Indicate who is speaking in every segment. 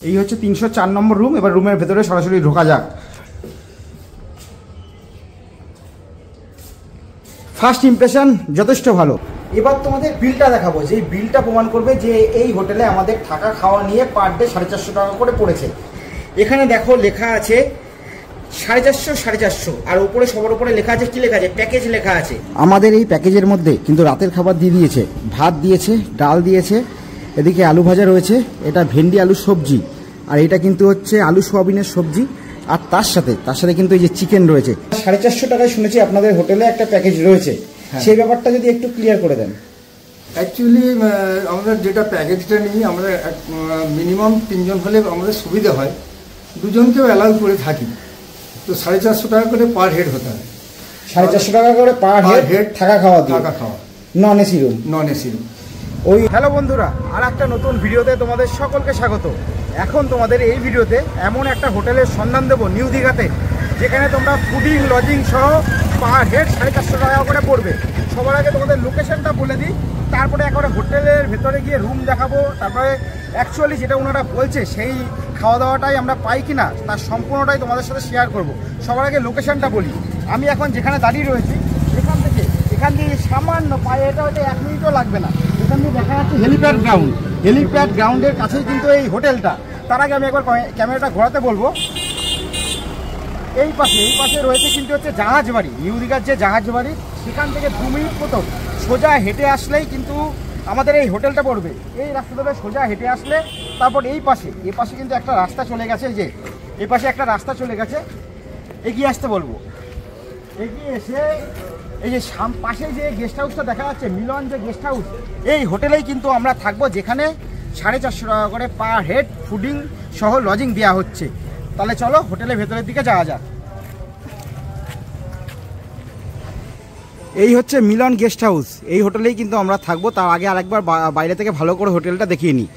Speaker 1: এই হচ্ছে 304 নম্বর রুম। এবার রুমের ভেতরে সরাসরি ঢোকা যাক। ফার্স্ট ইমপ্রেশন যথেষ্ট ভালো। এবার তোমাদের বিলটা দেখাবো, যে বিলটা প্রমাণ করবে যে এই হোটেলে আমাদের থাকা খাওয়া নিয়ে পার ডে 450 টাকা করে পড়েছে। এখানে দেখো লেখা আছে 450 450, আর উপরে সবার উপরে লেখা আছে, কি লেখা আছে, প্যাকেজ লেখা আছে। আমাদের এই প্যাকেজের মধ্যে কিন্তু রাতের খাবার দিয়ে দিয়েছে, ভাত দিয়েছে, ডাল দিয়েছে, এদিকে আলু ভাজা রয়েছে, এটা ভেন্ডি আলু সবজি, আর এটা কিন্তু হচ্ছে আলু সোয়াবিনের সবজি, আর তার সাথে কিন্তু এই যে চিকেন রয়েছে। 450 টাকায় শুনেছি আপনাদের হোটেলে একটা প্যাকেজ রয়েছে, সেই ব্যাপারটা যদি একটু ক্লিয়ার করে দেন।
Speaker 2: অ্যাকচুয়ালি আমরা যেটা প্যাকেজটা নিই, আমরা মিনিমাম 3 জন হলে আমাদের সুবিধা হয়, 2 জনকেও অ্যালাউ করে থাকি, তো 450 টাকা করে পার হেড হতে হয়।
Speaker 1: 450 টাকা করে পার হেড থাকা খাওয়া, নন এসি রুম। ওই হ্যালো বন্ধুরা, আর একটা নতুন ভিডিওতে তোমাদের সকলকে স্বাগত। এখন তোমাদের এই ভিডিওতে এমন একটা হোটেলের সন্ধান দেবো নিউ দীঘাতে, যেখানে তোমরা ফুডিং লজিং সহ পার হেড 450 টাকা করে পড়বে। সবার আগে তোমাদের লোকেশনটা বলে দিই, তারপরে একবারে হোটেলের ভেতরে গিয়ে রুম দেখাবো, তারপরে অ্যাকচুয়ালি যেটা ওনারা বলছে সেই খাওয়া দাওয়াটাই আমরা পাই কিনা তার সম্পূর্ণটাই তোমাদের সাথে শেয়ার করব। সবার আগে লোকেশনটা বলি। আমি এখন যেখানে দাঁড়িয়ে রয়েছি, এখান দিয়ে সামান্য পায়ে এটা হয়তো 1 মিনিটও লাগবে না, এখান দিয়ে দেখা যাচ্ছে হেলিপ্যাড গ্রাউন্ড। হেলিপ্যাড গ্রাউন্ডের কাছেই কিন্তু এই হোটেলটা। তার আগে আমি একবার ক্যামেরাটা ঘোরাতে বলবো। এই পাশে রয়েছে কিন্তু হচ্ছে জাহাজ বাড়ি, নিউ দীঘার যে জাহাজ বাড়ি, সেখান থেকে 2 মিনিট মতো সোজা হেঁটে আসলেই কিন্তু আমাদের এই হোটেলটা পড়বে। এই রাস্তা ধরে সোজা হেঁটে আসলে তারপর এই পাশে কিন্তু একটা রাস্তা চলে গেছে, যে এই পাশে একটা রাস্তা চলে গেছে, এগিয়ে আসতে বলবো। এগিয়ে এসে এই যে পাশে যে গেস্ট হাউসটা দেখা যাচ্ছে, মিলন যে গেস্ট হাউস, এই হোটেলেই কিন্তু আমরা থাকবো, যেখানে 450 টাকা করে পার হেড ফুডিং সহ লজিং দেওয়া হচ্ছে। তাহলে চলো হোটেলের ভেতরের দিকে যাওয়া যাক। এই হচ্ছে মিলন গেস্ট হাউস, এই হোটেলেই কিন্তু আমরা থাকবো। তার আগে আরেকবার বাইরে থেকে ভালো করে হোটেলটা দেখিয়ে নিই।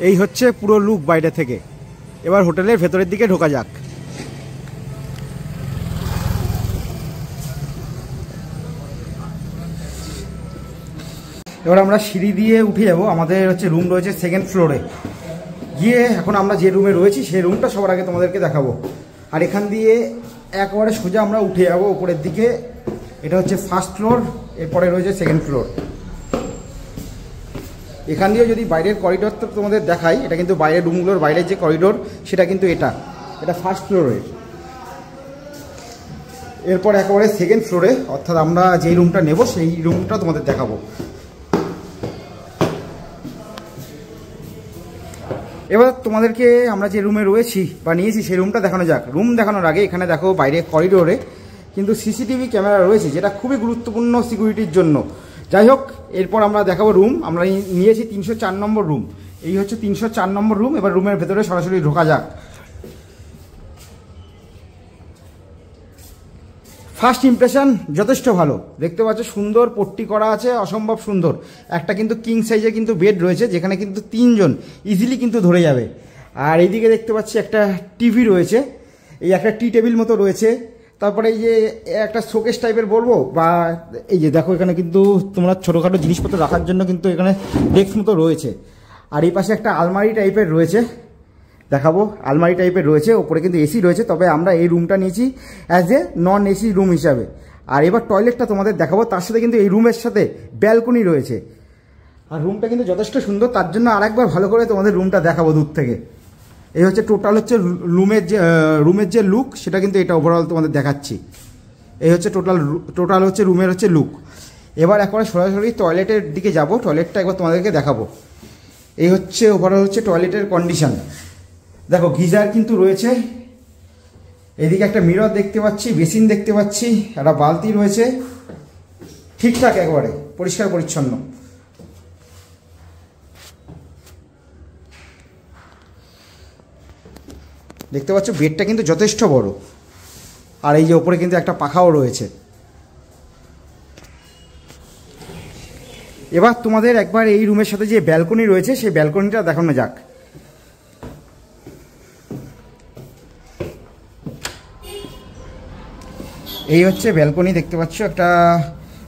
Speaker 1: এই হচ্ছে পুরো লুক বাইরে থেকে। এবার হোটেলের ভেতরের দিকে ঢোকা যাক। এবার আমরা সিঁড়ি দিয়ে উঠে যাব। আমাদের হচ্ছে রুম রয়েছে 2nd ফ্লোরে। গিয়ে এখন আমরা যে রুমে রয়েছি সেই রুমটা সবার আগে তোমাদেরকে দেখাবো। আর এখান দিয়ে একবারে সোজা আমরা উঠে যাবো উপরের দিকে। এটা হচ্ছে 1st ফ্লোর, এরপরে রয়েছে 2nd ফ্লোর। এখান দিয়ে যদি বাইরের করিডোরটা তোমাদের দেখাই, এটা কিন্তু বাইরের রুমগুলোর বাইরের যে করিডোর, সেটা কিন্তু এটা 1st ফ্লোরে। এরপর একেবারে 2nd ফ্লোরে, অর্থাৎ আমরা যেই রুমটা নেব সেই রুমটা তোমাদের দেখাবো। এবার তোমাদেরকে আমরা যে রুমে রয়েছি বা নিয়েছি সেই রুমটা দেখানো যাক। রুম দেখানোর আগে এখানে দেখো বাইরে করিডোরে কিন্তু সিসিটিভি ক্যামেরা রয়েছে, যেটা খুবই গুরুত্বপূর্ণ সিকিউরিটির জন্য। যাই হোক, এরপর আমরা দেখাবো রুম। আমরা নিয়েছি 304 নম্বর রুম। এই হচ্ছে 304 নম্বর রুম। এবার রুমের ভেতরে সরাসরি ঢোকা যাক। ফার্স্ট ইমপ্রেশন যথেষ্ট ভালো। দেখতে পাচ্ছ সুন্দর পট্টি করা আছে, অসম্ভব সুন্দর। একটা কিন্তু কিং সাইজের কিন্তু বেড রয়েছে, যেখানে কিন্তু 3 জন ইজিলি কিন্তু ধরে যাবে। আর এইদিকে দেখতে পাচ্ছি একটা টিভি রয়েছে, এই একটা টি টেবিল মতো রয়েছে। তারপরে এই যে একটা শোকেস টাইপের বলবো, বা এই যে দেখো এখানে কিন্তু তোমরা ছোটোখাটো জিনিসপত্র রাখার জন্য কিন্তু এখানে ডেস্ক মতো রয়েছে। আর এই পাশে একটা আলমারি টাইপের রয়েছে, দেখাবো। আলমারি টাইপের রয়েছে, ওপরে কিন্তু এসি রয়েছে। তবে আমরা এই রুমটা নিয়েছি as a non AC room হিসাবে। আর এবার টয়লেটটা তোমাদের দেখাবো। তার সাথে কিন্তু এই রুমের সাথে ব্যালকনি রয়েছে। আর রুমটা কিন্তু যথেষ্ট সুন্দর, তার জন্য আরেকবার ভালো করে তোমাদের রুমটা দেখাবো দূর থেকে। এই হচ্ছে টোটাল হচ্ছে রুমের যে লুক, সেটা কিন্তু এটা ওভারঅল তোমাদের দেখাচ্ছি। এই হচ্ছে টোটাল হচ্ছে রুমের হচ্ছে লুক। এবার একবার সরাসরি টয়লেটের দিকে যাব। টয়লেটটা একবার তোমাদেরকে দেখাবো। এই হচ্ছে ওভারঅল হচ্ছে টয়লেটের কন্ডিশন। দেখো গিজার কিন্তু রয়েছে, এদিকে একটা মিরর দেখতে পাচ্ছি, বেসিন দেখতে পাচ্ছি, একটা বালতি রয়েছে, ঠিকঠাক একবারে পরিষ্কার পরিচ্ছন্ন। দেখতে পাচ্ছ বেডটা কিন্তু যথেষ্ট বড়। আর এই যে ওপরে কিন্তু একটা পাখাও রয়েছে। এবার তোমাদের একবার এই রুমের সাথে যে ব্যালকনি রয়েছে সেই ব্যালকনিটা দেখানো যাক। এই হচ্ছে ব্যালকনি, দেখতে পাচ্ছ একটা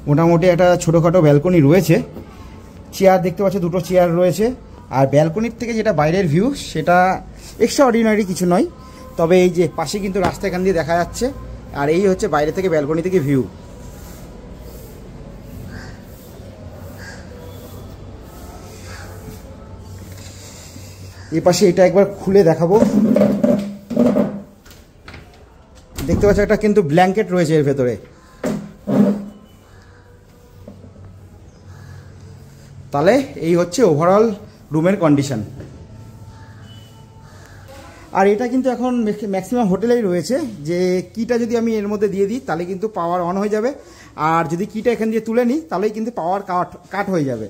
Speaker 1: মোটামুটি একটা ছোটোখাটো ব্যালকনি রয়েছে। চেয়ার দেখতে পাচ্ছ, 2টো চেয়ার রয়েছে। আর ব্যালকনির থেকে যেটা বাইরের ভিউ সেটা এক্সট্রা অর্ডিনারি কিছু নয়, তবে এই যে পাশে কিন্তু রাস্তা এখান দিয়ে দেখা যাচ্ছে, আর এই হচ্ছে বাইরে থেকে ব্যালকনি থেকে ভিউ। এই পাশে এটা একবার খুলে দেখাবো, দেখতে পাচ্ছ একটা কিন্তু ব্ল্যাঙ্কেট রয়েছে এর ভেতরে। তাহলে এই হচ্ছে ওভারঅল রুমের কন্ডিশন। আর এটা কিন্তু এখন ম্যাক্সিমাম হোটেলেই রয়েছে যে কিটা যদি আমি এর মধ্যে দিয়ে দিই তাহলে কিন্তু পাওয়ার অন হয়ে যাবে, আর যদি কিটা এখান দিয়ে তুলে নিই তাহলেই কিন্তু পাওয়ার কাট হয়ে যাবে।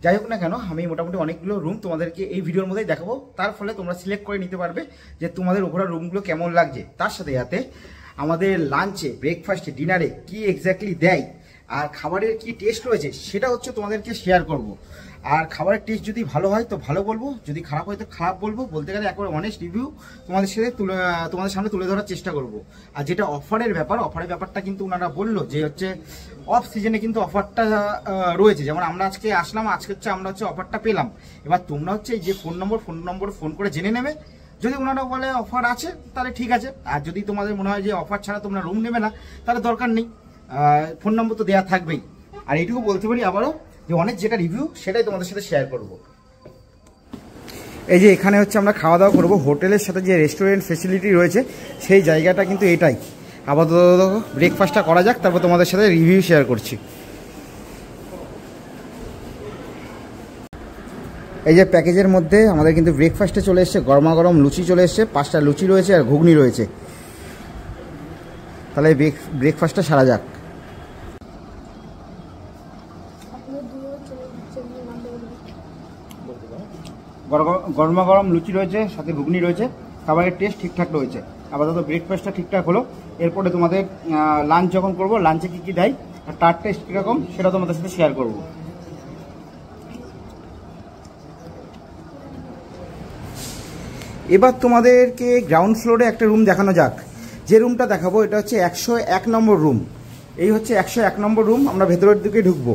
Speaker 1: যাই হোক না কেন, আমি মোটামুটি অনেকগুলো রুম তোমাদেরকে এই ভিডিওর মধ্যেই দেখাবো, তার ফলে তোমরা সিলেক্ট করে নিতে পারবে যে তোমাদের ওভারঅল রুমগুলো কেমন লাগছে। তার সাথে সাথে আমাদের লাঞ্চে, ব্রেকফাস্টে, ডিনারে কি এক্স্যাক্টলি দেয় আর খাবারের কি টেস্ট রয়েছে সেটা হচ্ছে তোমাদেরকে শেয়ার করব। আর খাবারের টেস্ট যদি ভালো হয় তো ভালো বলবো, যদি খারাপ হয় তো খারাপ বলবো। বলতে গেলে একবার অনেস্ট রিভিউ তোমাদের সাথে তোমাদের সামনে তুলে ধরার চেষ্টা করব। আর যেটা অফারের ব্যাপারটা কিন্তু ওনারা বললো যে হচ্ছে অফ সিজনে কিন্তু অফারটা রয়েছে। যেমন আমরা আজকে আসলাম, আজকে হচ্ছে আমরা হচ্ছে অফারটা পেলাম। এবার তোমরা হচ্ছে এই যে ফোন নম্বর ফোন করে জেনে নেবে। যদি ওনারা বলে অফার আছে তাহলে ঠিক আছে, আর যদি তোমাদের মনে হয় যে অফার ছাড়া তোমরা রুম নেবে না তাহলে দরকার নেই, ফোন নম্বর তো দেওয়া থাকবেই। আর এইটুকু বলতে পারি আবারও যে অনেক যেটা রিভিউ সেটাই তোমাদের সাথে শেয়ার করব। এই যে এখানে হচ্ছে আমরা খাওয়া দাওয়া করবো, হোটেলের সাথে যে রেস্টুরেন্ট ফেসিলিটি রয়েছে সেই জায়গাটা কিন্তু এটাই। আপাতত ব্রেকফাস্টটা করা যাক, তারপর তোমাদের সাথে রিভিউ শেয়ার করছি। এই যে প্যাকেজের মধ্যে আমাদের কিন্তু ব্রেকফাস্টে চলে এসছে গরমা গরম লুচি চলে এসছে, 5টা লুচি রয়েছে আর ঘুগনি রয়েছে। তাহলে ব্রেকফাস্টটা সারা যাক। গরমা গরম লুচি রয়েছে, সাথে ঘুগনি রয়েছে, খাবারের টেস্ট ঠিকঠাক রয়েছে। আপাতত ব্রেকফাস্টটা ঠিকঠাক হলো। এরপরে তোমাদের লাঞ্চ যখন করবো, লাঞ্চে কী কী দেয় আর তার টেস্ট কীরকম সেটা তোমাদের সাথে শেয়ার করব। এবার তোমাদেরকে গ্রাউন্ড ফ্লোরে একটা রুম দেখানো যাক। যে রুমটা দেখাবো এটা হচ্ছে 101 নম্বর রুম। এই হচ্ছে 101 নম্বর রুম। আমরা ভেতরের দিকে ঢুকবো।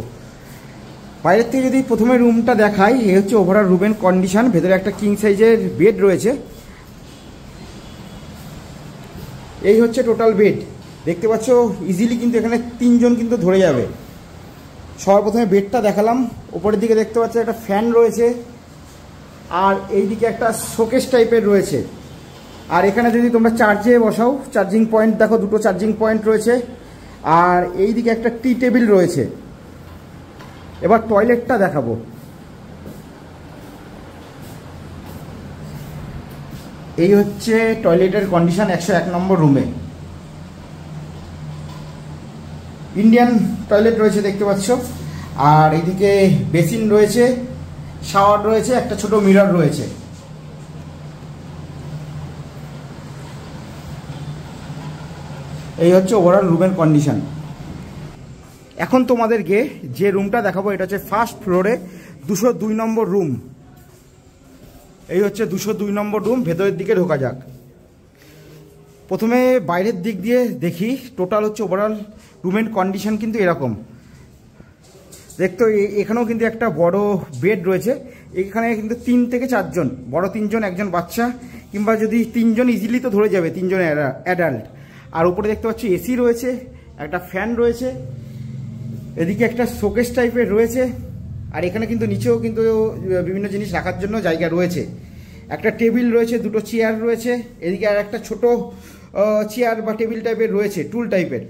Speaker 1: বাইরের থেকে যদি প্রথমে রুমটা দেখাই, এই হচ্ছে ওভারঅল রুমের কন্ডিশন। ভেতরে একটা কিং সাইজের বেড রয়েছে। এই হচ্ছে টোটাল বেড, দেখতে পাচ্ছ ইজিলি কিন্তু এখানে 3 জন কিন্তু ধরে যাবে। সবার প্রথমে বেডটা দেখালাম। ওপরের দিকে দেখতে পাচ্ছ একটা ফ্যান রয়েছে, আর এইদিকে একটা শোকেস টাইপের রয়েছে। আর এখানে যদি তোমরা চার্জে বসাও, চার্জিং পয়েন্ট দেখো, 2টো চার্জিং পয়েন্ট রয়েছে। আর এইদিকে একটা টি টেবিল রয়েছে। এবার টয়লেটটা দেখাবো। এই হচ্ছে টয়লেটের কন্ডিশন 101 নম্বর রুমে। ইন্ডিয়ান টয়লেট রয়েছে দেখতে পাচ্ছ। আর এইদিকে বেসিন রয়েছে, শাওয়ার রয়েছে, একটা ছোট মিরর রয়েছে। এই হচ্ছে ওভারঅল রুমের কন্ডিশন। এখন তোমাদেরকে যে রুমটা দেখাবো এটা হচ্ছে ফার্স্ট ফ্লোরে 202 নম্বর রুম। এই হচ্ছে 202 নম্বর রুম। ভেতরের দিকে ঢোকা যাক। প্রথমে বাইরের দিক দিয়ে দেখি। টোটাল হচ্ছে ওভারঅল রুমের কন্ডিশন কিন্তু এরকম। দেখতো এখানেও কিন্তু একটা বড় বেড রয়েছে। এখানে কিন্তু 3 থেকে 4 জন, বড় 3 জন, একজন বাচ্চা, কিংবা যদি 3 জন ইজিলি তো ধরে যাবে, 3 জন অ্যাডাল্ট। আর উপরে দেখতে পাচ্ছি এসি রয়েছে, একটা ফ্যান রয়েছে, এদিকে একটা শোকেস টাইপের রয়েছে। আর এখানে কিন্তু নিচেও কিন্তু বিভিন্ন জিনিস রাখার জন্য জায়গা রয়েছে। একটা টেবিল রয়েছে, 2টো চেয়ার রয়েছে। এদিকে আর একটা ছোট চেয়ার বা টেবিল টাইপের রয়েছে, টুল টাইপের।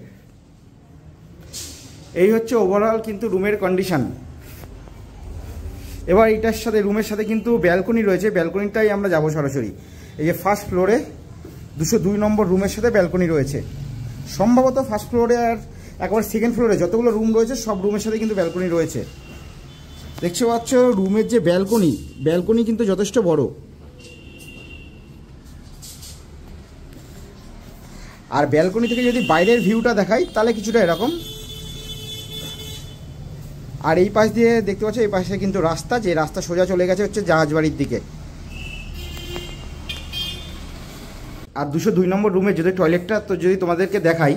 Speaker 1: এই হচ্ছে ওভারঅল কিন্তু রুমের কন্ডিশন। এবার এটার সাথে রুমের সাথে কিন্তু ব্যালকনি রয়েছে। ব্যালকনিটাই আমরা যাবো সরাসরি। এই যে ফার্স্ট ফ্লোরে 202 নম্বর রুমের সাথে ব্যালকনি রয়েছে। সম্ভবত ফার্স্ট ফ্লোরে আর একবার সেকেন্ড ফ্লোরে যতগুলো রুম রয়েছে সব রুমের সাথে কিন্তু ব্যালকনি রয়েছে। দেখতে পাচ্ছ রুমের যে ব্যালকনি কিন্তু যথেষ্ট বড়। আর ব্যালকনি থেকে যদি বাইরের ভিউটা দেখাই তাহলে কিছুটা এরকম। আর এই পাশ দিয়ে দেখতে পাচ্ছ, এই পাশে কিন্তু রাস্তা, যে রাস্তা সোজা চলে গেছে হচ্ছে জাহাজবাড়ির দিকে। আর 202 নম্বর রুমে যদি টয়লেটটা তো যদি তোমাদেরকে দেখাই,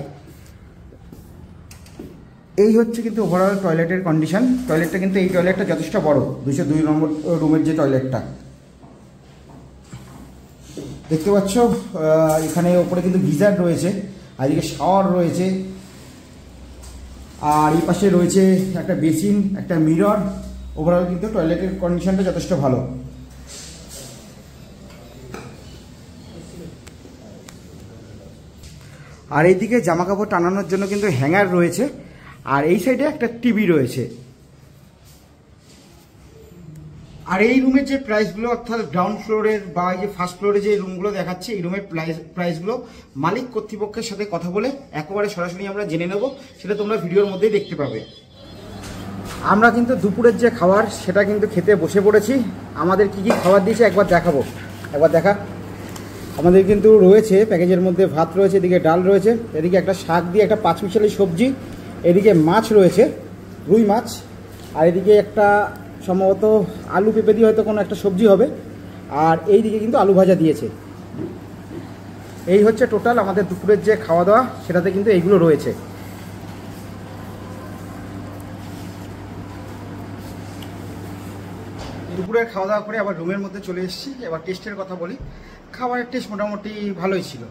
Speaker 1: এই হচ্ছে কিন্তু ওভারঅল টয়লেটের কন্ডিশন। টয়লেটটা কিন্তু এই টয়লেটটা যথেষ্ট বড়, 202 নম্বর রুমের যে টয়লেটটা দেখতে পাচ্ছ। এখানে ওপরে কিন্তু গিজার রয়েছে, আর এদিকে শাওয়ার রয়েছে, আর এই পাশে রয়েছে একটা বেসিন, একটা মিরর। ওভারঅল কিন্তু টয়লেটের কন্ডিশনটা যথেষ্ট ভালো। আর এইদিকে জামা কাপড় টানানোর জন্য কিন্তু হ্যাঙ্গার রয়েছে, আর এই সাইডে একটা টিভি রয়েছে। আর এই রুমের যে প্রাইসগুলো, অর্থাৎ গ্রাউন্ড ফ্লোরের বা এই যে ফার্স্ট ফ্লোরে যে রুমগুলো দেখাচ্ছে, এই রুমের প্রাইসগুলো মালিক কর্তৃপক্ষের সাথে কথা বলে একেবারে সরাসরি আমরা জেনে নেব, সেটা তোমরা ভিডিওর মধ্যেই দেখতে পাবে। আমরা কিন্তু দুপুরের যে খাবার সেটা কিন্তু খেতে বসে পড়েছি। আমাদের কি কি খাবার দিয়েছে একবার দেখাবো, একবার দেখা। আমাদের কিন্তু রয়েছে প্যাকেজের মধ্যে ভাত রয়েছে, এদিকে ডাল রয়েছে, এদিকে একটা শাক দিয়ে একটা 5 মিশালি সবজি, এদিকে মাছ রয়েছে, রুই মাছ, আর এদিকে একটা সম্ভবত আলু পেঁপে দিয়ে হয়তো কোনো একটা সবজি হবে, আর এই দিকে কিন্তু আলু ভাজা দিয়েছে। এই হচ্ছে টোটাল আমাদের দুপুরের যে খাওয়া দাওয়া, সেটাতে কিন্তু এইগুলো রয়েছে। দুপুরের খাওয়া দাওয়া করে আবার রুমের মধ্যে চলে এসেছি। এবার টেস্টের কথা বলি। খাবারের টেস্ট মোটামুটি ভালোই ছিল।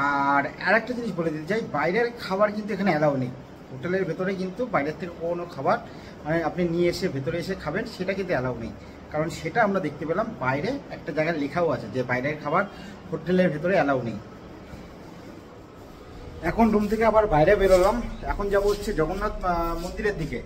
Speaker 1: আর আরেকটা জিনিস বলে দিতে চাই, বাইরের খাবার কিন্তু এখানে অ্যালাউ নেই। হোটেলের ভেতরে কিন্তু বাইরের থেকে কোনো খাবার মানে আপনি নিয়ে এসে ভেতরে এসে খাবেন, সেটা কিন্তু অ্যালাউ নেই। কারণ সেটা আমরা দেখতে পেলাম বাইরে একটা জায়গায় লেখাও আছে যে বাইরের খাবার হোটেলের ভেতরে অ্যালাউ নেই। এখন রুম থেকে আবার বাইরে বেরোলাম। এখন যাবো হচ্ছে জগন্নাথ মন্দিরের দিকে।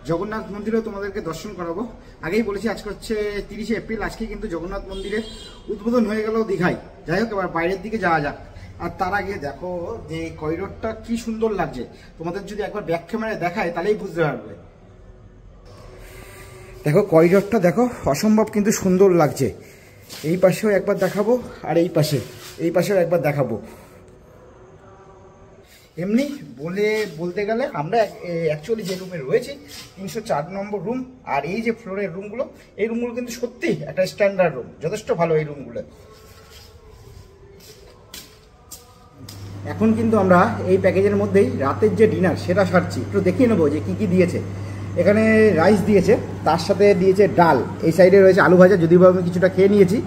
Speaker 1: জগন্নাথ মন্দিরেও তোমাদেরকে দর্শন করাবো। আগেই বলেছি আজকে হচ্ছে 30শে এপ্রিল, আজকে কিন্তু জগন্নাথ মন্দিরের উদ্বোধন হয়ে গেল দীঘায়। যাই হোক, এবার বাইরের দিকে যাওয়া যাক। আর তার আগে দেখো যে করিডোরটা কি সুন্দর লাগছে, তোমাদের যদি একবার ব্যাক ক্যামেরায় দেখায় তাহলেই বুঝতে পারবে। দেখো করিডোরটা দেখো, অসম্ভব কিন্তু সুন্দর লাগছে। এই পাশেও একবার দেখাবো, আর এই পাশেও একবার দেখাবো। এমনি বলতে গেলে আমরা অ্যাকচুয়ালি যে রুমে রয়েছি 304 নম্বর রুম, আর এই যে ফ্লোরের রুমগুলো, এই রুমগুলো কিন্তু সত্যি একটা স্ট্যান্ডার্ড রুম, যথেষ্ট ভালো এই রুমগুলো। এখন কিন্তু আমরা এই প্যাকেজের মধ্যেই রাতের যে ডিনার সেটা সারছি। একটু দেখিয়ে নেবো যে কী কী দিয়েছে। এখানে রাইস দিয়েছে, তার সাথে দিয়েছে ডাল, এই সাইডে রয়েছে আলু ভাজা, যদিও আমি কিছুটা খেয়ে নিয়েছি,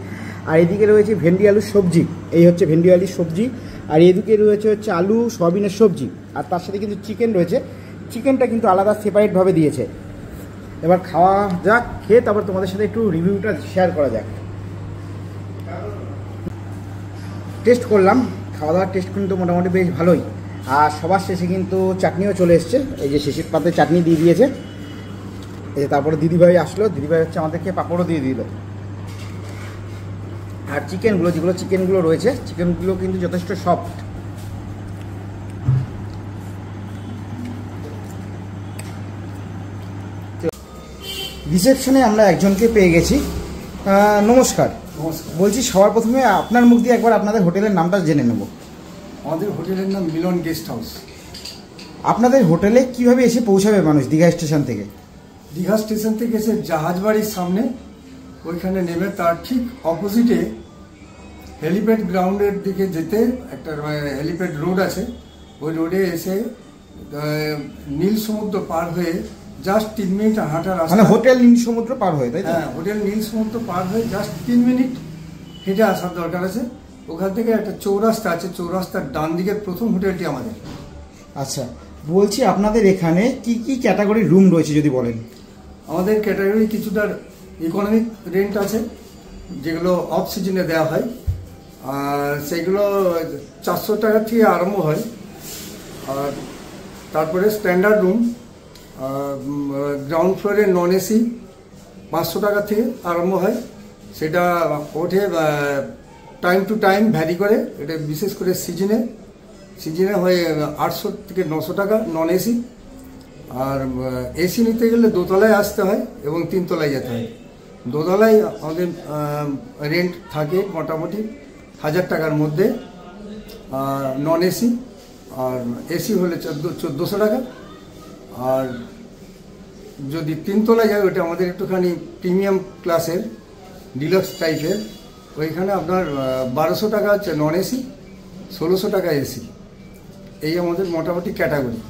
Speaker 1: আর এদিকে রয়েছে ভেন্ডি আলুর সবজি, এই হচ্ছে ভেন্ডি আলুর সবজি, আর এদিকে রয়েছে হচ্ছে আলু সয়াবিনের সবজি, আর তার সাথে কিন্তু চিকেন রয়েছে। চিকেনটা কিন্তু আলাদা সেপারেটভাবে দিয়েছে। এবার খাওয়া যাক, খেয়ে তারপর তোমাদের সাথে একটু রিভিউটা শেয়ার করা যাক। টেস্ট করলাম, খাওয়া দাওয়ার টেস্ট কিন্তু মোটামুটি বেশ ভালোই। আর সবার শেষে কিন্তু চাটনিও চলে এসছে, এই যে শিশির পাতে চাটনি দিয়ে দিয়েছে। এই যে তারপরে দিদিভাই আসলো, দিদিভাই হচ্ছে আমাদেরকে পাঁপড়ও দিয়ে দিল। আর যেগুলো চিকেনগুলো রয়েছে, চিকেনগুলো কিন্তু যথেষ্ট সফট। রিসেপশনে আমরা একজনকে পেয়ে গেছি। নমস্কার। বলছি সবার প্রথমে আপনার মুখ দিয়ে একবার আপনাদের হোটেলের নামটা জেনে নেব।
Speaker 2: আমাদের হোটেলের নাম মিলন গেস্ট হাউস।
Speaker 1: আপনাদের হোটেলে কিভাবে এসে পৌঁছাবে মানুষ দীঘা স্টেশন থেকে?
Speaker 2: দীঘা স্টেশন থেকে এসে জাহাজবাড়ির সামনে ওইখানে নেমে তার ঠিক অপোজিটে হেলিপ্যাড গ্রাউন্ডের দিকে যেতে একটা হেলিপ্যাড রোড আছে, ওই রোডে এসে নীল সমুদ্র পার হয়ে জাস্ট 3 মিনিট হাঁটার রাস্তা।
Speaker 1: মানে হোটেল নীল সমুদ্র পার হয়ে, তাই?
Speaker 2: হ্যাঁ, হোটেল নীল সমুদ্র পার হয়ে জাস্ট 3 মিনিট হেঁটে আসার দরকার আছে। ওখান থেকে একটা চৌরাস্তা আছে, চৌরাস্তার ডান দিকের প্রথম হোটেলটি আমাদের।
Speaker 1: আচ্ছা, বলছি আপনাদের এখানে কি কি ক্যাটাগরির রুম রয়েছে যদি বলেন।
Speaker 2: আমাদের ক্যাটাগরি কিছুটা ইকোনমিক রেন্ট আছে, যেগুলো অফ সিজনে দেওয়া হয়, আর সেগুলো 400 টাকা থেকে আরম্ভ হয়। আর তারপরে স্ট্যান্ডার্ড রুম গ্রাউন্ড ফ্লোরে নন এসি 500 টাকা থেকে আরম্ভ হয়। সেটা ওঠে টাইম টু টাইম ভ্যারি করে, এটা বিশেষ করে সিজনে হয় 800 থেকে 900 টাকা নন এসি। আর এসি নিতে গেলে দোতলায় আসতে হয় এবং 3 তলায় যেতে হয়। দোতলায় আমাদের রেন্ট থাকে মোটামুটি 1000 টাকার মধ্যে নন এসি, আর এসি হলে 1400 টাকা। আর যদি 3 তলায় যায়, ওটা আমাদের একটুখানি প্রিমিয়াম ক্লাসের ডিলাক্স টাইপের, ওইখানে আপনার 1200 টাকা হচ্ছে নন এসি, 1600 টাকা এসি। এই আমাদের মোটামুটি ক্যাটাগরি।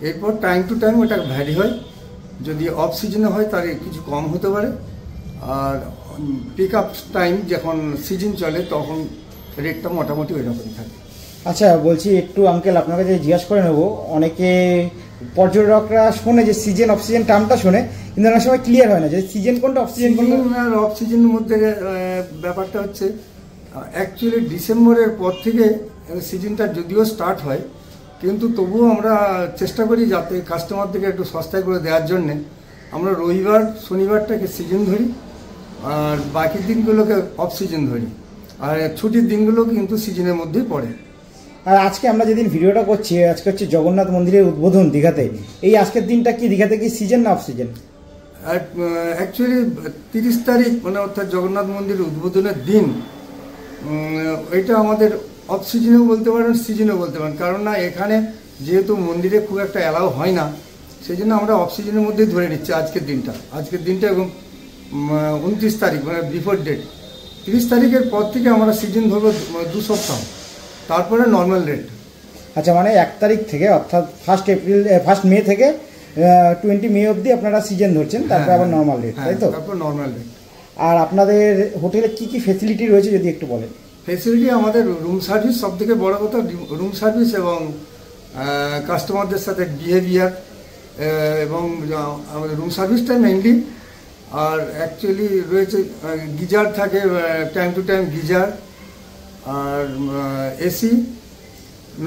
Speaker 2: এরপর টাইম টু টাইম ওটা ভ্যারি হয়, যদি অফ সিজনে হয় তার কিছু কম হতে পারে, আর পিক আপ টাইম যখন সিজন চলে তখন রেটটা মোটামুটি ওই রকমই থাকে।
Speaker 1: আচ্ছা বলছি একটু আঙ্কেল আপনার কাছে জিজ্ঞাসা করে নেবো, অনেকে পর্যটকরা শোনে যে সিজন অফ সিজন টার্মটা শোনে, কিন্তু অনেক সময় ক্লিয়ার হয় না যে সিজন কোনটা অফ সিজন কোনটা।
Speaker 2: আর অফ সিজনের মধ্যে ব্যাপারটা হচ্ছে অ্যাকচুয়ালি ডিসেম্বরের পর থেকে সিজনটা যদিও স্টার্ট হয়, কিন্তু তবুও আমরা চেষ্টা করি যাতে কাস্টমারদেরকে একটু সস্তায় করে দেওয়ার জন্যে আমরা রবিবার শনিবারটাকে সিজন ধরি, আর বাকি দিনগুলোকে অফ সিজন ধরি, আর ছুটির দিনগুলো কিন্তু সিজনের মধ্যেই পড়ে।
Speaker 1: আর আজকে আমরা যেদিন ভিডিওটা করছি, আজকে হচ্ছে জগন্নাথ মন্দিরের উদ্বোধন দীঘাতে, এই আজকের দিনটা কি দীঘাতে কি সিজন না অফ সিজন?
Speaker 2: আর অ্যাকচুয়ালি 30 তারিখ মানে অর্থাৎ জগন্নাথ মন্দিরের উদ্বোধনের দিন, এটা আমাদের অফ সিজনেও বলতে পারেন, সিজনেও বলতে পারেন, কারণ না এখানে যেহেতু মন্দিরে খুব একটা অ্যালাউ হয় না, সেই জন্য আমরা অফ সিজনের মধ্যেই ধরে নিচ্ছি আজকের দিনটা এবং 29 তারিখ মানে বিফোর ডেট। 30 তারিখের পর থেকে আমরা সিজন ধরবো 2 সপ্তাহ, তারপরে নর্মাল রেট।
Speaker 1: আচ্ছা, মানে 1 তারিখ থেকে অর্থাৎ 1 মে থেকে 20 মে অবধি আপনারা সিজন ধরছেন, তারপর আবার নর্মাল রেট, তাই তো?
Speaker 2: তারপর নর্মাল রেট।
Speaker 1: আর আপনাদের হোটেলে কি কি ফেসিলিটি রয়েছে যদি একটু বলেন।
Speaker 2: ফেসিলিটি আমাদের রুম সার্ভিস, সব থেকে বড় কথা রুম সার্ভিস এবং কাস্টমারদের সাথে বিহেভিয়ার, এবং আমাদের রুম সার্ভিসটা মেইনলি। আর অ্যাকচুয়ালি রয়েছে গিজার থাকে, টাইম টু টাইম গিজার, আর এসি,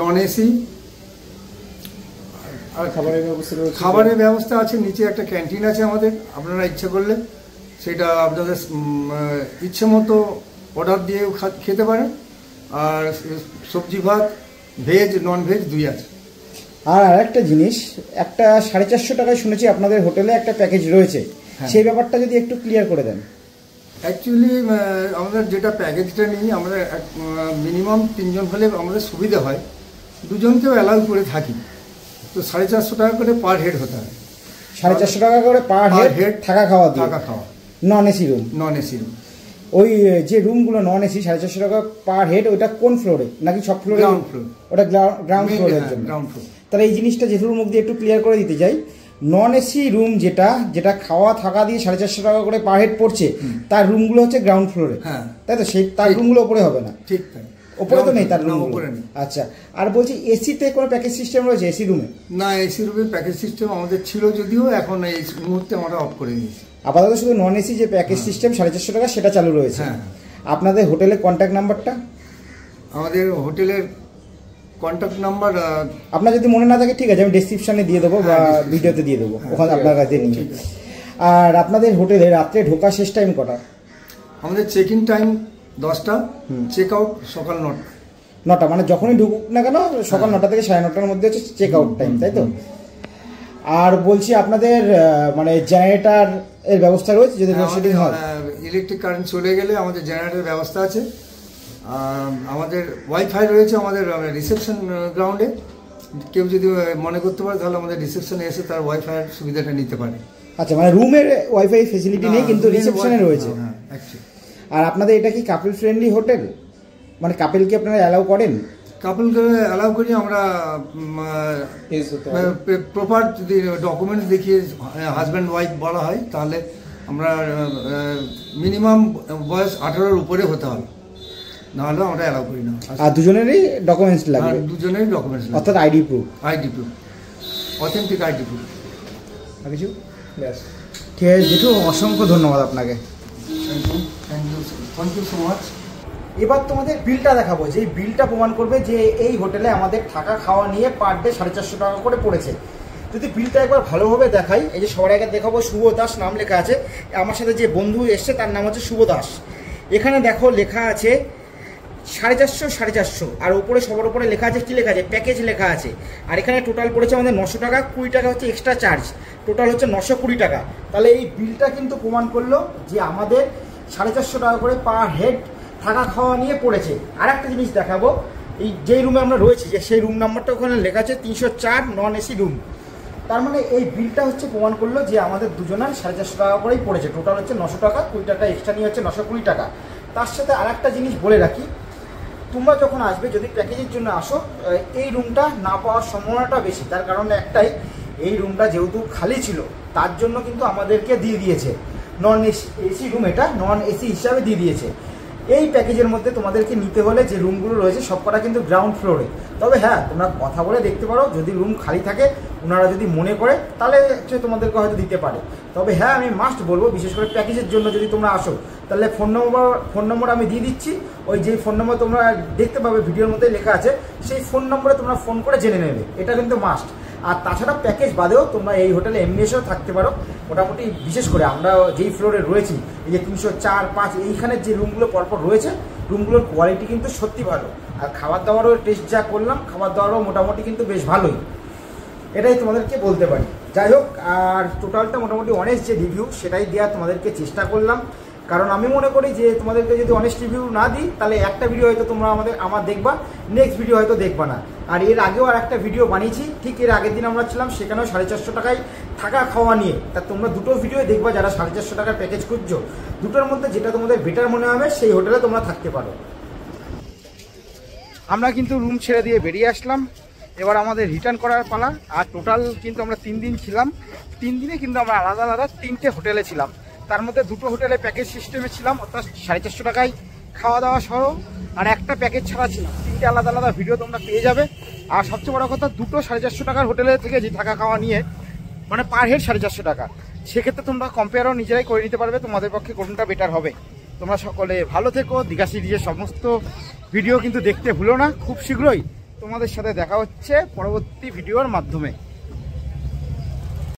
Speaker 2: নন এসি, আর খাবারের ব্যবস্থা আছে। নিচে একটা ক্যান্টিন আছে আমাদের, আপনারা ইচ্ছে করলে সেটা আপনাদের ইচ্ছে মতো অর্ডার দিয়েও খেতে পারেন, আর সবজি ভাত ভেজ নন ভেজ দুই আছে।
Speaker 1: আর আরেকটা জিনিস, একটা 450 টাকায় শুনেছি আপনাদের হোটেলে একটা প্যাকেজ রয়েছে, সেই ব্যাপারটা যদি একটু ক্লিয়ার করে দেন।
Speaker 2: অ্যাকচুয়ালি আমাদের যেটা প্যাকেজটা নিই, আমরা মিনিমাম 3 জন হলে আমাদের সুবিধা হয়, 2 জনকেও অ্যালাউ করে থাকি, তো 450 টাকা করে পার হেড হতে হয়।
Speaker 1: 450 টাকা করে পার হেড, থাকা খাওয়া, নন এসি রুম। ওই যে রুমগুলো নন এসি 450 টাকা পার হেড, ওইটা কোন ফ্লোরে নাকি সব ফ্লোরে?
Speaker 2: Ground floor.
Speaker 1: ওটা গ্রাউন্ড ফ্লোরের জন্য। তাহলে এই জিনিসটা যেহেতু মুখ দিয়ে একটু ক্লিয়ার করে দিতে চাই, নন এসি রুম যেটা খাওয়া থাকা দিয়ে 450 টাকা করে পার হেড পড়ছে, তার রুমগুলো হচ্ছে গ্রাউন্ড ফ্লোরে, তাই তো? সেই তার রুমগুলো ওপরে হবে না?
Speaker 2: ঠিক তাই,
Speaker 1: ওপরে তো নেই তার রুমগুলো। আচ্ছা, আর বলছি এসিতে কোনো প্যাকেজ সিস্টেম রয়েছে এসি রুমে?
Speaker 2: না, এসি রুমে প্যাকেজ সিস্টেম আমাদের ছিল, যদিও এখন এই মুহূর্তে আমরা অফ করে নিয়েছি।
Speaker 1: আপাতত শুধু নন এসি যে প্যাকেজ সিস্টেম 450 টাকা সেটা চালু রয়েছে। আপনাদের হোটেলের কন্ট্যাক্ট নাম্বারটা?
Speaker 2: আমাদের হোটেলের কন্ট্যাক্ট নাম্বার
Speaker 1: আপনার যদি মনে না থাকে ঠিক আছে, আমি ডেসক্রিপশনে দিয়ে দেবো বা ভিডিওতে দিয়ে দেবো, ওখানে আপনার কাছে নিয়ে। আর আপনাদের হোটেলে রাত্রে ঢোকা শেষ টাইম কটা?
Speaker 2: আমাদের চেক ইন টাইম 10টা, চেক আউট সকাল
Speaker 1: 9টা, মানে যখনই ঢুকুক না কেন সকাল 9টা থেকে 9:30টার মধ্যে হচ্ছে চেক আউট টাইম, তাই তো? আর বলছি আপনাদের মানে জেনারেটর এর ব্যবস্থা রয়েছে যদি লোডশেডিং হয়?
Speaker 2: ইলেকট্রিক কারেন্ট চলে গেলে আমাদের জেনারেটরের ব্যবস্থা আছে। আমাদের ওয়াইফাই রয়েছে আমাদের রিসেপশন গ্রাউন্ডে, কেউ যদি মনে করতে পারে তাহলে আমাদের রিসেপশনে এসে তার ওয়াইফাইয়ের সুবিধাটা নিতে পারে।
Speaker 1: আচ্ছা, মানে রুমের ওয়াইফাই ফেসিলিটি নেই কিন্তু রিসেপশনে রয়েছে। আর আপনাদের এটা কি কাপল ফ্রেন্ডলি হোটেল, মানে কাপলকে আপনারা অ্যালাউ করেন?
Speaker 2: কাপলকে অ্যালাউ করি আমরা, প্রপার যদি ডকুমেন্টস দেখিয়ে হাজব্যান্ড ওয়াইফ বলা হয় তাহলে আমরা মিনিমাম বয়স 18-এর উপরে হতে হবে, নাহলে আমরা অ্যালাউ করি না।
Speaker 1: আর দুজনেরই ডকুমেন্টস লাগবে?
Speaker 2: দুজনেরই ডকুমেন্টস লাগবে,
Speaker 1: অর্থাৎ ID proof,
Speaker 2: authentic ID proof.
Speaker 1: আর কিছু? ঠিক আছে জেঠু, অসংখ্য ধন্যবাদ আপনাকে।
Speaker 2: Thank you so much.
Speaker 1: এবার তোমাদের বিলটা দেখাবো, যে বিলটা প্রমাণ করবে যে এই হোটেলে আমাদের থাকা খাওয়া নিয়ে পার ডে 450 টাকা করে পড়েছে। যদি বিলটা একবার ভালোভাবে দেখাই, এই যে সবার আগে দেখাবো শুভ দাস নাম লেখা আছে, আমার সাথে যে বন্ধু এসছে তার নাম হচ্ছে শুভ দাস। এখানে দেখো লেখা আছে 450, আর উপরে সবার উপরে লেখা আছে, কি লেখা আছে? প্যাকেজ লেখা আছে। আর এখানে টোটাল পড়েছে আমাদের 900 টাকা, 20 টাকা হচ্ছে এক্সট্রা চার্জ, টোটাল হচ্ছে 920 টাকা। তাহলে এই বিলটা কিন্তু প্রমাণ করলো যে আমাদের 450 টাকা করে পার হেড থাকা খাওয়া নিয়ে পড়েছে। আর একটা জিনিস দেখাবো, এই যেই রুমে আমরা রয়েছি যে সেই রুম নাম্বারটা ওখানে লেখা আছে 304 নন এসি রুম। তার মানে এই বিলটা হচ্ছে প্রমাণ করলো যে আমাদের দুজনের 450 টাকা করেই পড়েছে, টোটাল হচ্ছে 900 টাকা, 20 টাকা এক্সট্রা নিয়ে হচ্ছে 920 টাকা। তার সাথে আর একটা জিনিস বলে রাখি, তোমরা যখন আসবে, যদি প্যাকেজের জন্য আসো, এই রুমটা না পাওয়ার সম্ভাবনাটা বেশি। তার কারণ একটাই, এই রুমটা যেহেতু খালি ছিল তার জন্য কিন্তু আমাদেরকে দিয়ে দিয়েছে নন এসি রুম, এটা নন এসি হিসাবে দিয়ে দিয়েছে। এই প্যাকেজের মধ্যে তোমাদেরকে নিতে হলে যে রুমগুলো রয়েছে সবকটা কিন্তু গ্রাউন্ড ফ্লোরে। তবে হ্যাঁ, তোমরা কথা বলে দেখতে পারো, যদি রুম খালি থাকে ওনারা যদি মনে করে তাহলে তোমাদেরকে হয়তো দিতে পারে। তবে হ্যাঁ, আমি মাস্ট বলবো, বিশেষ করে প্যাকেজের জন্য যদি তোমরা আসো তাহলে ফোন নম্বর আমি দিয়ে দিচ্ছি। ওই যেই ফোন নম্বর তোমরা দেখতে পাবে ভিডিওর মধ্যে লেখা আছে, সেই ফোন নম্বরে তোমরা ফোন করে জেনে নেবে, এটা কিন্তু মাস্ট। আর তাছাড়া প্যাকেজ বাদেও তোমরা এই হোটেলে এমনি এসেও থাকতে পারো। মোটামুটি বিশেষ করে আমরা যেই ফ্লোরে রয়েছি, এই যে 304, 5 এইখানের যে রুমগুলো পরপর রয়েছে, রুমগুলোর কোয়ালিটি কিন্তু সত্যি ভালো। আর খাবার দাবারও টেস্ট যা করলাম, খাবার দাবারও মোটামুটি কিন্তু বেশ ভালোই, এটাই তোমাদেরকে বলতে পারি। যাই হোক, আর টোটালটা মোটামুটি অনেস্ট যে রিভিউ সেটাই দেওয়ার তোমাদেরকে চেষ্টা করলাম। কারণ আমি মনে করি যে তোমাদেরকে যদি অনেস্ট রিভিউ না দিই তাহলে একটা ভিডিও হয়তো তোমরা আমার দেখবা, নেক্সট ভিডিও হয়তো দেখবা না। আর এর আগেও আর একটা ভিডিও বানিয়েছি, ঠিক এর আগের দিন আমরা ছিলাম, সেখানেও 450 টাকায় থাকা খাওয়া নিয়ে। তা তোমরা দুটো ভিডিও দেখবা, যারা 450 টাকার প্যাকেজ খুঁজছো, দুটোর মধ্যে যেটা তোমাদের বেটার মনে হবে সেই হোটেলে তোমরা থাকতে পারো। আমরা কিন্তু রুম ছেড়ে দিয়ে বেরিয়ে আসলাম, এবার আমাদের রিটার্ন করার পালা। আর টোটাল কিন্তু আমরা 3 দিন ছিলাম, 3 দিনে কিন্তু আমরা আলাদা আলাদা 3টে হোটেলে ছিলাম। তার মধ্যে দুটো হোটেলে প্যাকেজ সিস্টেমে ছিলাম, অর্থাৎ 450 টাকায় খাওয়া দাওয়া সহ, আর একটা প্যাকেজ ছাড়া ছিলাম। 3টে আলাদা আলাদা ভিডিও তোমরা পেয়ে যাবে। আর সবচেয়ে বড় কথা, দুটো 450 টাকার হোটেলে থেকে যে থাকা খাওয়া নিয়ে, মানে পার হেড 450 টাকা, সেক্ষেত্রে তোমরা কম্পেয়ারও নিজেরাই করে নিতে পারবে তোমাদের পক্ষে কোনটা বেটার হবে। তোমরা সকলে ভালো থেকো। দীঘা সিরিজের সমস্ত ভিডিও কিন্তু দেখতে ভুলো না। খুব শীঘ্রই তোমাদের সাথে দেখা হচ্ছে পরবর্তী ভিডিওর মাধ্যমে।